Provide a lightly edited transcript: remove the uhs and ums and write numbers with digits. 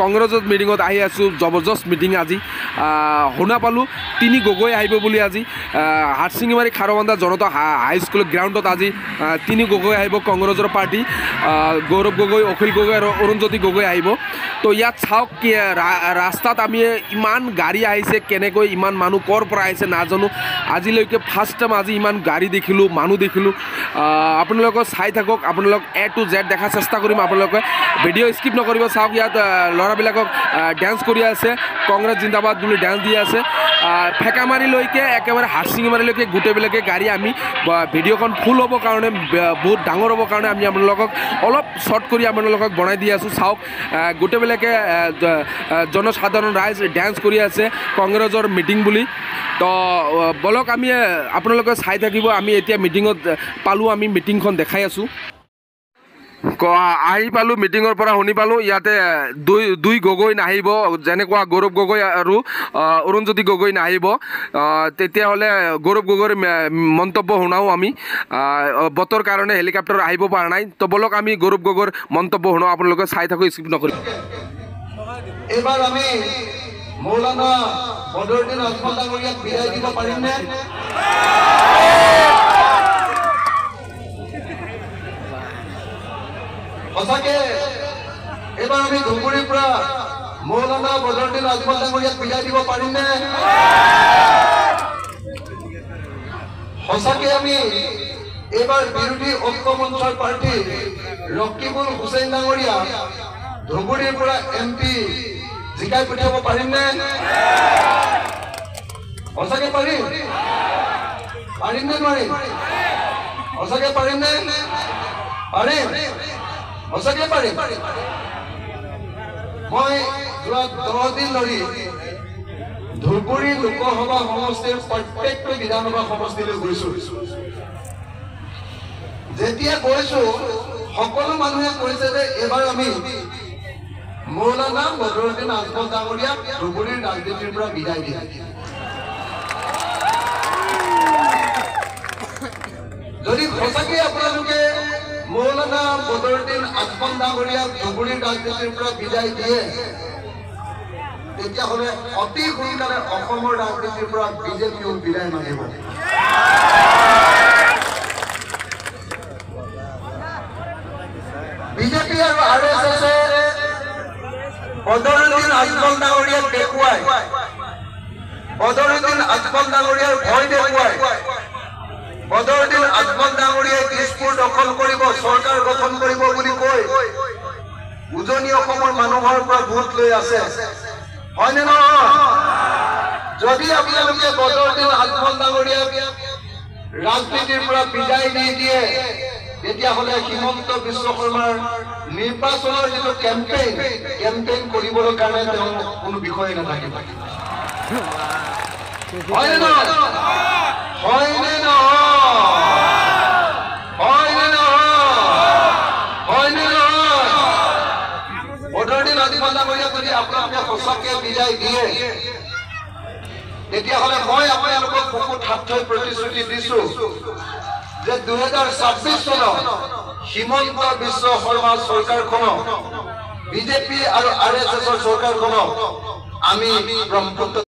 কংগ্ৰেছত মিটিঙত আহি আছোঁ জবৰদস্ত মিটিং আজি শুনা পালোঁ তিনি গগৈ আহিব বুলি আজি হাটশিঙিমাৰী খাৰবান্ধা জনতা হাইস্কুল গ্ৰাউণ্ডত আজি তিনি গগৈ আহিব কংগ্ৰেছৰ পাৰ্টি গৌৰৱ গগৈ অখিল গগৈ আৰু অৰুণজ্যোতি গগৈ আহিব তো ইয়াত চাওক কি ৰাস্তাত আমি ইমান গাড়ী আহিছে কেনেকৈ ইমান মানুহ ক'ৰ পৰা আহিছে নাজানো আজিলৈকে ফাৰ্ষ্ট টাইম আজি ইমান গাড়ী দেখিলোঁ মানুহ দেখিলোঁ আপোনালোকে চাই থাকক আপোনালোক A to Z দেখাৰ চেষ্টা কৰিম আপোনালোকে ভিডিঅ' স্কিপ নকৰিব চাওক ইয়াত ল'ৰাবিলাকক ডেন্স কৰি আছে কংগ্ৰেছ জিন্দাবাদ বুলি ডেন্স দি আছে ফেকামাৰীলৈকে একেবাৰে হাটশিঙিমাৰীলৈকে গোটেইবিলাকে গাড়ী আমি ভিডিঅ'খন ফুল হ'বৰ কাৰণে বহুত ডাঙৰ হ'বৰ কাৰণে আমি আপোনালোকক অলপ শ্বৰ্ট কৰি আপোনালোকক বনাই দি আছোঁ চাওক গোটেইবিলাকে জনসাধাৰণ ৰাইজ ডেন্স কৰি আছে কংগ্ৰেছৰ মিটিং বুলি তো বলক আমি আপোনালোকে চাই থাকিব আমি এতিয়া মিটিঙত পালোঁ আমি মিটিংখন দেখাই আছোঁ আহি পালোঁ মিটিঙৰ পৰা শুনি পালোঁ ইয়াতে দুই গগৈ নাহিব যেনেকুৱা গৌৰৱ গগৈ আৰু অৰুণজ্যোতি গগৈ নাহিব তেতিয়াহ'লে গৌৰৱ গগৈৰ মন্তব্য শুনাওঁ আমি বতৰ কাৰণে হেলিকপ্টাৰ আহিব পৰা নাই তো বলক আমি গৌৰৱ গগৈৰ মন্তব্য শুনাওঁ আপোনালোকে চাই থাকক স্কিপ নকৰিব এইবাৰ আমি মৌলানা বদৰুদ্দিন আজমল ডাঙৰীয়াক বিদায় দিব পাৰিমনে সঁচাকে এবাৰ আমি ধুবুৰীৰ পৰা মৌলানা বদৰুদ্দিন আজমল ডাঙৰীয়াক বিদায় দিব পাৰিমনে সঁচাকে আমি এইবাৰ বিৰোধী ঐক্য মঞ্চৰ প্ৰাৰ্থী ৰকিবুল হুছেইন ডাঙৰীয়া ধুবুৰীৰ পৰা MP জিকাই পঠিয়াব পাৰিমনে সঁচাকে পাৰিম পাৰিমনে নোৱাৰিম সঁচাকে পাৰিমনে পাৰিম সঁচাকে পাৰিম মই যোৱা 10 দিন ধৰি ধুবুৰী লোকসভা সমষ্টিৰ প্ৰত্যেকটো বিধানসভা সমষ্টিলৈ গৈছোঁ যেতিয়া গৈছোঁ সকলো মানুহে কৈছে যে এবাৰ আমি মৌলানা বদৰুদ্দিন আজমল ডাঙৰীয়াক ধুবুৰীৰ ৰাজনীতিৰ পৰা বিদায় দিম যদি সঁচাকৈ আপোনালোকে মৌলানা বদৰুদ্দিন আজমল ডাঙৰীয়াক ধুবুৰীৰ ৰাজনীতিৰ পৰা বিদায় দিয়ে তেতিয়াহ'লে অতি সোনকালে অসমৰ ৰাজনীতিৰ পৰা বিজেপিও বিদায় মাগিব বিজেপি আৰু RSS বদৰুদ্দিন আজমল ডাঙৰীয়াক দেখুৱাই বদৰুদ্দিন আজমল ডাঙৰীয়াৰ ভয় দেখুৱাই বদৰুদ্দিন আজমল ডাঙৰীয়াই দিশপুৰ দখল কৰিব চৰকাৰ গঠন কৰিব বুলি কৈ উজনি অসমৰ মানুহৰ পৰা ভোট লৈ আছে হয়নে নহয় যদি আপোনালোকে বদৰুদ্দিন আজমল ডাঙৰীয়াক ৰাজনীতিৰ পৰা বিদায় দি দিয়ে তেতিয়াহ'লে হিমন্ত বিশ্ব শৰ্মাৰ নিৰ্বাচনৰ যিটো কেম্পেইন কৰিবলৈ কাৰণে তেওঁ কোনো বিষয় নাথাকিব হয়নে নহয় হয়নে বদৰুদ্দিন আজমল ডাঙৰীয়াক যদি আপোনালোকে সঁচাকৈ বিদায় দিয়ে তেতিয়াহ'লে মই আপোনালোকক বুকুত হাত থৈ প্ৰতিশ্ৰুতি দিছোঁ যে 2026 চনত হিমন্ত বিশ্ব শৰ্মা চৰকাৰখনক বিজেপি আৰু RSSৰ চৰকাৰখনক আমি ব্ৰহ্মপুত্ৰ